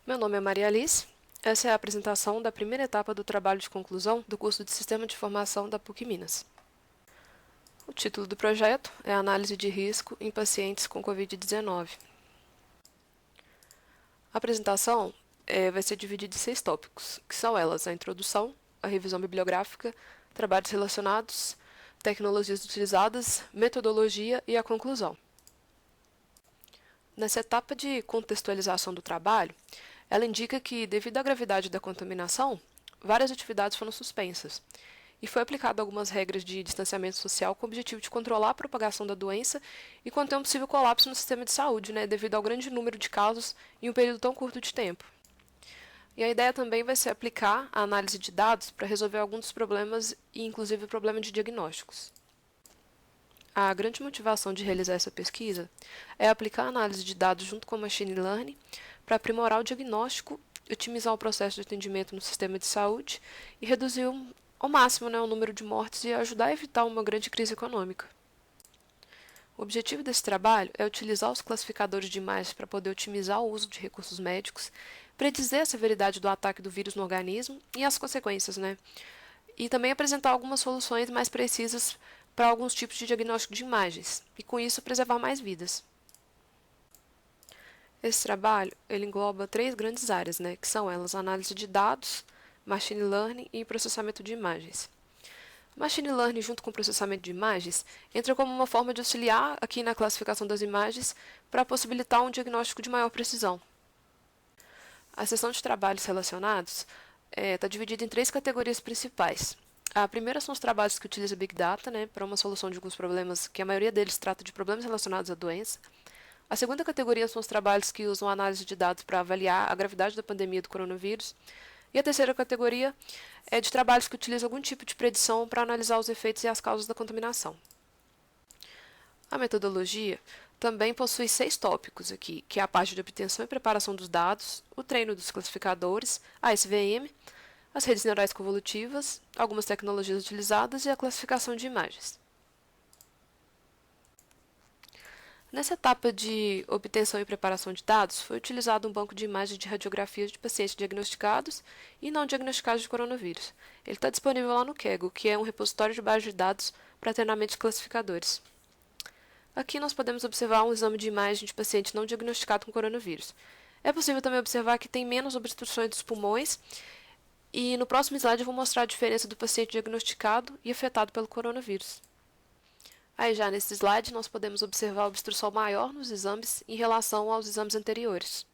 Meu nome é Maria Alice. Essa é a apresentação da primeira etapa do trabalho de conclusão do curso de Sistema de Informação da PUC Minas. O título do projeto é Análise de risco em pacientes com Covid-19. A apresentação vai ser dividida em 6 tópicos, que são elas: a introdução, a revisão bibliográfica, trabalhos relacionados, tecnologias utilizadas, metodologia e a conclusão. Nessa etapa de contextualização do trabalho, ela indica que, devido à gravidade da contaminação, várias atividades foram suspensas e foi aplicado algumas regras de distanciamento social com o objetivo de controlar a propagação da doença e conter um possível colapso no sistema de saúde, devido ao grande número de casos em um período tão curto de tempo. E a ideia também vai ser aplicar a análise de dados para resolver alguns dos problemas e, inclusive, o problema de diagnósticos. A grande motivação de realizar essa pesquisa é aplicar a análise de dados junto com o machine learning para aprimorar o diagnóstico, otimizar o processo de atendimento no sistema de saúde e reduzir ao máximo o número de mortes e ajudar a evitar uma grande crise econômica. O objetivo desse trabalho é utilizar os classificadores de imagens para poder otimizar o uso de recursos médicos, predizer a severidade do ataque do vírus no organismo e as consequências, e também apresentar algumas soluções mais precisas para alguns tipos de diagnóstico de imagens, e com isso preservar mais vidas. Esse trabalho ele engloba 3 grandes áreas, que são elas análise de dados, machine learning e processamento de imagens. Machine learning junto com processamento de imagens entra como uma forma de auxiliar aqui na classificação das imagens para possibilitar um diagnóstico de maior precisão. A seção de trabalhos relacionados está dividida em 3 categorias principais. A primeira são os trabalhos que utilizam Big Data para uma solução de alguns problemas, que a maioria deles trata de problemas relacionados à doença. A segunda categoria são os trabalhos que usam análise de dados para avaliar a gravidade da pandemia do coronavírus. E a terceira categoria é de trabalhos que utilizam algum tipo de predição para analisar os efeitos e as causas da contaminação. A metodologia também possui 6 tópicos aqui, que é a parte de obtenção e preparação dos dados, o treino dos classificadores, a SVM, as redes neurais convolutivas, algumas tecnologias utilizadas e a classificação de imagens. Nessa etapa de obtenção e preparação de dados, foi utilizado um banco de imagens de radiografias de pacientes diagnosticados e não diagnosticados de coronavírus. Ele está disponível lá no Kaggle, que é um repositório de base de dados para treinamento de classificadores. Aqui nós podemos observar um exame de imagem de paciente não diagnosticado com coronavírus. É possível também observar que tem menos obstruções dos pulmões, e no próximo slide eu vou mostrar a diferença do paciente diagnosticado e afetado pelo coronavírus. Aí já nesse slide nós podemos observar a obstrução maior nos exames em relação aos exames anteriores.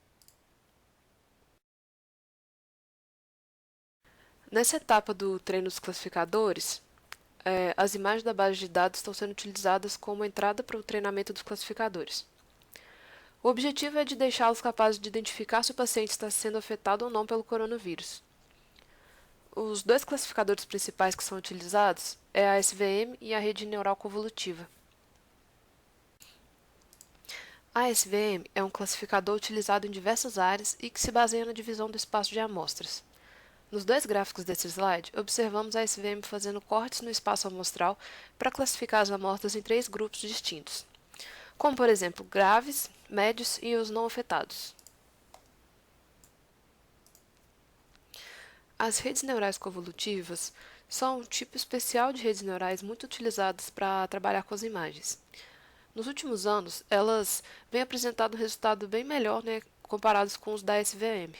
Nessa etapa do treino dos classificadores, as imagens da base de dados estão sendo utilizadas como entrada para o treinamento dos classificadores. O objetivo é de deixá-los capazes de identificar se o paciente está sendo afetado ou não pelo coronavírus. Os 2 classificadores principais que são utilizados é a SVM e a rede neural convolutiva. A SVM é um classificador utilizado em diversas áreas e que se baseia na divisão do espaço de amostras. Nos 2 gráficos desse slide, observamos a SVM fazendo cortes no espaço amostral para classificar as amostras em 3 grupos distintos, como por exemplo graves, médios e os não afetados. As redes neurais convolutivas são um tipo especial de redes neurais muito utilizadas para trabalhar com as imagens. Nos últimos anos, elas vêm apresentando um resultado bem melhor, comparados com os da SVM.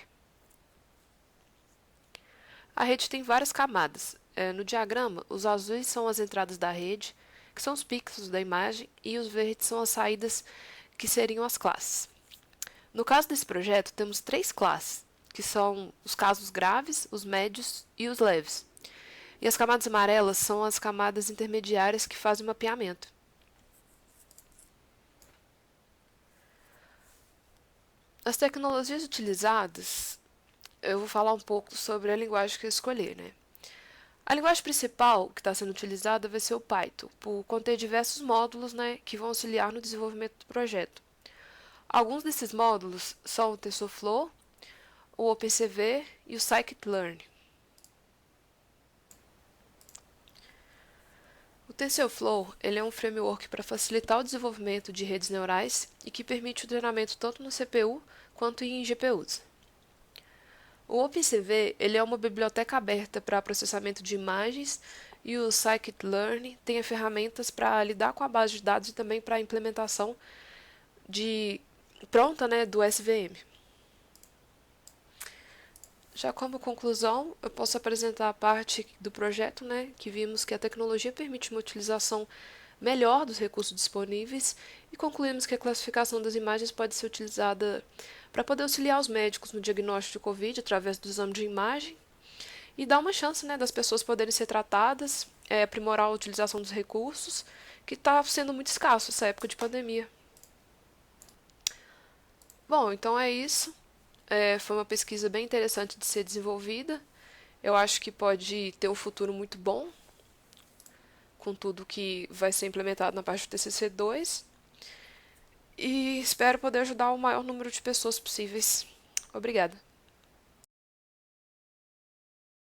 A rede tem várias camadas. No diagrama, os azuis são as entradas da rede, que são os pixels da imagem, e os verdes são as saídas, que seriam as classes. No caso desse projeto, temos 3 classes, que são os casos graves, os médios e os leves. E as camadas amarelas são as camadas intermediárias que fazem o mapeamento. As tecnologias utilizadas, eu vou falar um pouco sobre a linguagem que eu escolhi, A linguagem principal que está sendo utilizada vai ser o Python, por conter diversos módulos, que vão auxiliar no desenvolvimento do projeto. Alguns desses módulos são o TensorFlow, o OpenCV e o Scikit-learn. O TensorFlow ele é um framework para facilitar o desenvolvimento de redes neurais e que permite o treinamento tanto no CPU quanto em GPUs. O OpenCV, ele é uma biblioteca aberta para processamento de imagens e o Scikit-learn tem ferramentas para lidar com a base de dados e também para a implementação de pronta, né, do SVM. Já como conclusão, eu posso apresentar a parte do projeto, né, que vimos que a tecnologia permite uma utilização melhor dos recursos disponíveis e concluímos que a classificação das imagens pode ser utilizada para poder auxiliar os médicos no diagnóstico de Covid através do exame de imagem e dar uma chance, né, das pessoas poderem ser tratadas, aprimorar a utilização dos recursos, que está sendo muito escasso nessa época de pandemia. Bom, então é isso. Foi uma pesquisa bem interessante de ser desenvolvida. Eu acho que pode ter um futuro muito bom com tudo que vai ser implementado na parte do TCC2 e espero poder ajudar o maior número de pessoas possíveis. Obrigada.